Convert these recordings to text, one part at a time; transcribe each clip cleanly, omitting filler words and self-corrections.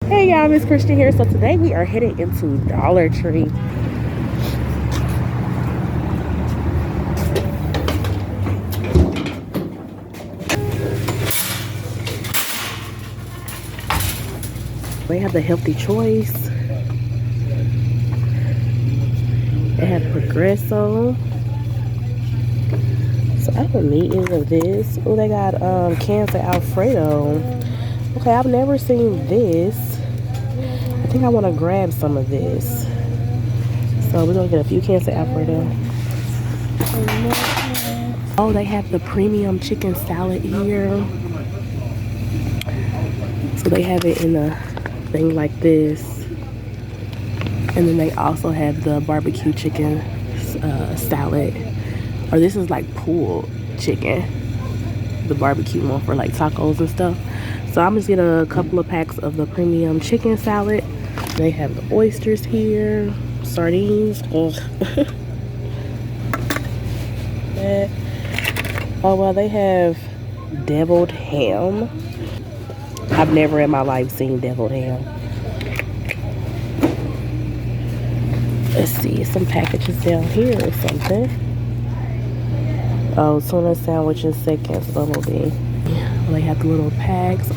Hey y'all, Miss Christian here. So today we are headed into Dollar Tree. They have the healthy choice. They have Progresso. So I don't need any of this. Oh, they got cans of Alfredo. Okay, I've never seen this. I think I want to grab some of this. So we're gonna get a few cans of Alfredo. Oh, they have the premium chicken salad here. So they have it in a thing like this. And then they also have the barbecue chicken salad. Or this is like pulled chicken. The barbecue one for like tacos and stuff. So I'm just get a couple of packs of the premium chicken salad. They have the oysters here. Sardines. Oh, oh well, they have deviled ham. I've never in my life seen deviled ham. Let's see, some packages down here or something. Oh, tuna sandwiches, seconds, bumblebee. They have the little packs.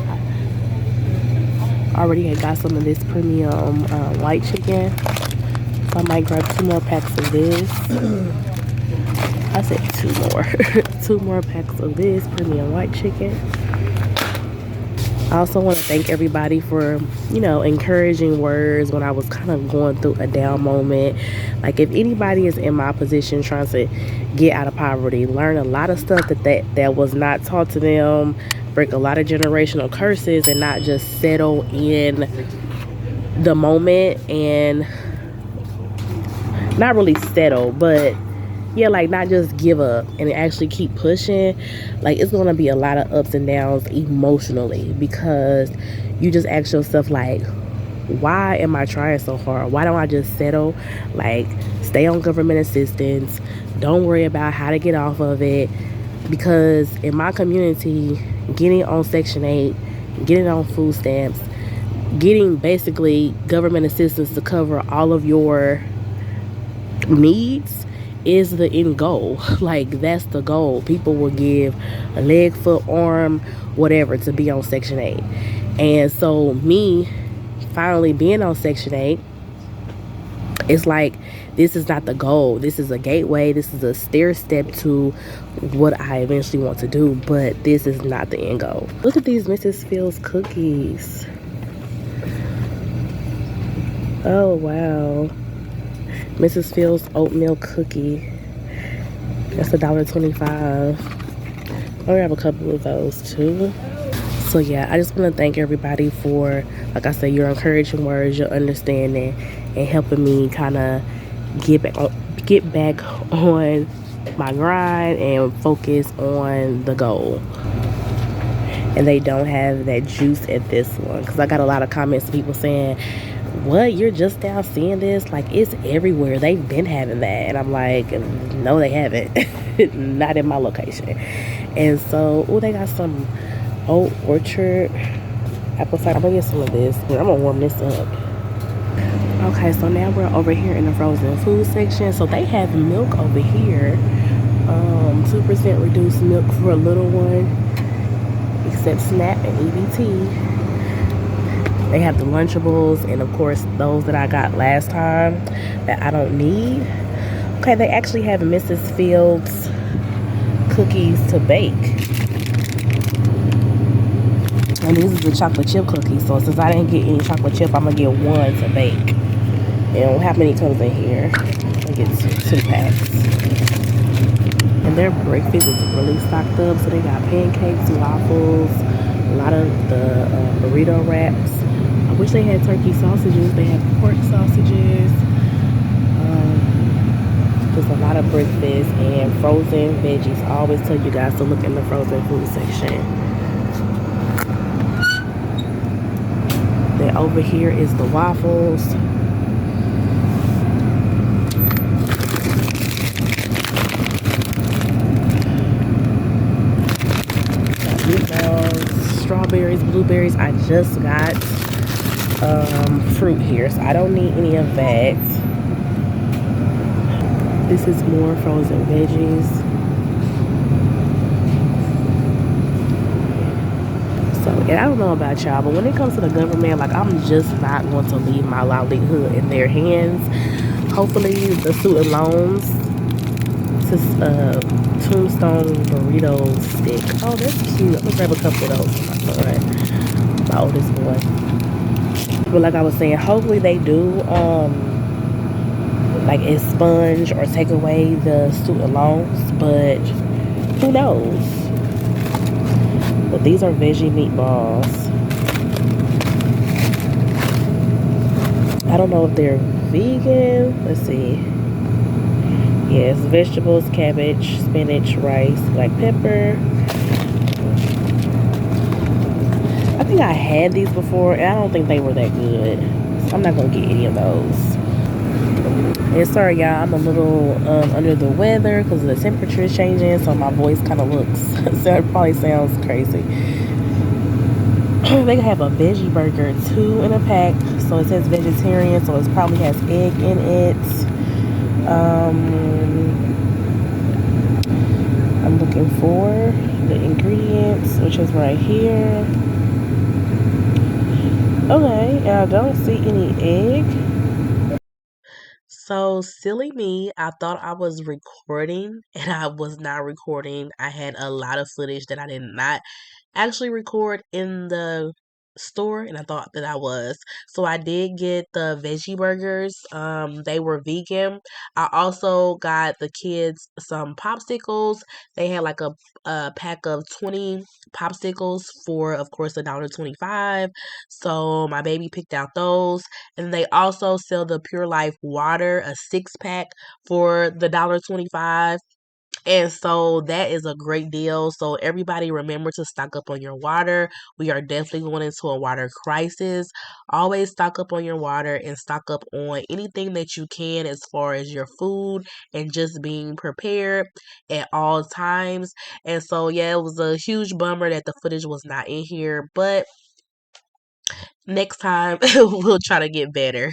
I already had got some of this premium white chicken. So I might grab 2 more packs of this. I said 2 more. 2 more packs of this premium white chicken. I also want to thank everybody for, you know, encouraging words when I was kind of going through a down moment. Like if anybody is in my position trying to get out of poverty, learn a lot of stuff that was not taught to them, break a lot of generational curses, and not just settle in the moment and not really settle, but yeah, like not just give up and actually keep pushing. Like it's gonna be a lot of ups and downs emotionally, because you just ask yourself like, why am I trying so hard? Why don't I just settle? Like stay on government assistance, don't worry about how to get off of it. Because in my community, getting on Section 8, getting on food stamps, getting basically government assistance to cover all of your needs is the end goal. Like that's the goal. People will give a leg, foot, arm, whatever to be on Section 8. And so me finally being on Section 8, it's like this is not the goal. This is a gateway. This is a stair step to what I eventually want to do, but this is not the end goal. Look at these Mrs. Fields cookies. Oh wow. Mrs. Fields oatmeal cookie. That's $1.25. I'm gonna have a couple of those too. So yeah, I just want to thank everybody for, like I said, your encouraging words, your understanding, and helping me kind of get back on my grind and focus on the goal. And they don't have that juice at this one, because I got a lot of comments of people saying, what, you're just now seeing this? Like it's everywhere. They've been having that. And I'm like, no they haven't. Not in my location. And so, oh, they got some Old Orchard apple cider. I'm gonna get some of this. I'm gonna warm this up. Okay, so now we're over here in the frozen food section. So they have milk over here, 2% reduced milk for a little one, except SNAP and EBT. They have the Lunchables, and of course those that I got last time that I don't need. Okay, they actually have Mrs. Fields cookies to bake. And this is the chocolate chip cookie. So since I didn't get any chocolate chip, I'm gonna get one to bake. And how many comes in here? I get 2 packs. And their breakfast is really stocked up. So they got pancakes, waffles, a lot of the burrito wraps. I wish they had turkey sausages. They have pork sausages. There's a lot of breakfast and frozen veggies. I always tell you guys to look in the frozen food section. Then over here is the waffles. Got meatballs, strawberries, blueberries. I just got fruit here, so I don't need any of that. This is more frozen veggies. So, and I don't know about y'all, but when it comes to the government, like, I'm just not going to leave my livelihood in their hands. Hopefully, the student loans, Tombstone burrito stick. Oh, that's cute. I'm gonna grab a couple of those for my son, my oldest boy. But like I was saying, hopefully they do like expunge or take away the student loans, but who knows? But these are veggie meatballs. I don't know if they're vegan. Let's see. Yes, vegetables, cabbage, spinach, rice, black pepper. I think I had these before, and I don't think they were that good. So I'm not going to get any of those. And sorry, y'all, I'm a little under the weather because the temperature is changing, so my voice kind of looks, so it probably sounds crazy. They have a veggie burger, 2 in a pack. So it says vegetarian, so it probably has egg in it. I'm looking for the ingredients, which is right here. Okay, and I don't see any egg. So silly me, I thought I was recording and I was not recording. I had a lot of footage that I did not actually record in the store, and I thought that I was. So I did get the veggie burgers. They were vegan. I also got the kids some popsicles. They had like a pack of 20 popsicles for, of course, $1.25. So my baby picked out those. And they also sell the Pure Life water, a 6-pack for the $1.25. And so that is a great deal. So everybody remember to stock up on your water. We are definitely going into a water crisis. Always stock up on your water and stock up on anything that you can as far as your food and just being prepared at all times. And so, yeah, it was a huge bummer that the footage was not in here, but next time we'll try to get better.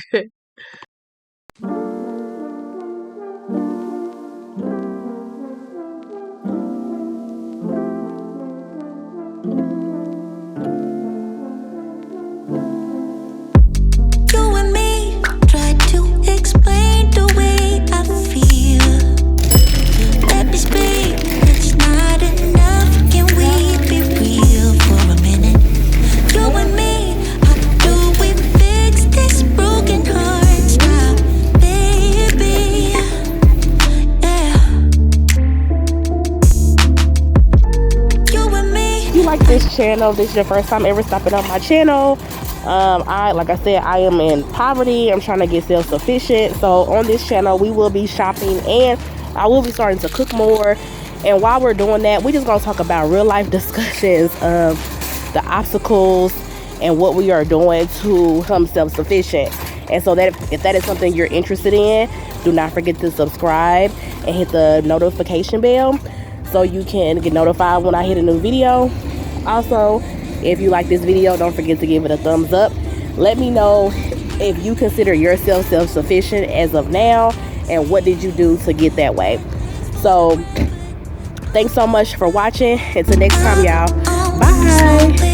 Like this channel, this is your first time ever stopping on my channel. Like I said, I am in poverty. I'm trying to get self-sufficient. So on this channel, we will be shopping and I will be starting to cook more. And while we're doing that, we're just gonna talk about real life discussions of the obstacles and what we are doing to become self-sufficient. And so that if that is something you're interested in, do not forget to subscribe and hit the notification bell so you can get notified when I hit a new video. Also, if you like this video, don't forget to give it a thumbs up. Let me know if you consider yourself self-sufficient as of now and what did you do to get that way. So thanks so much for watching. Until next time, y'all. Bye.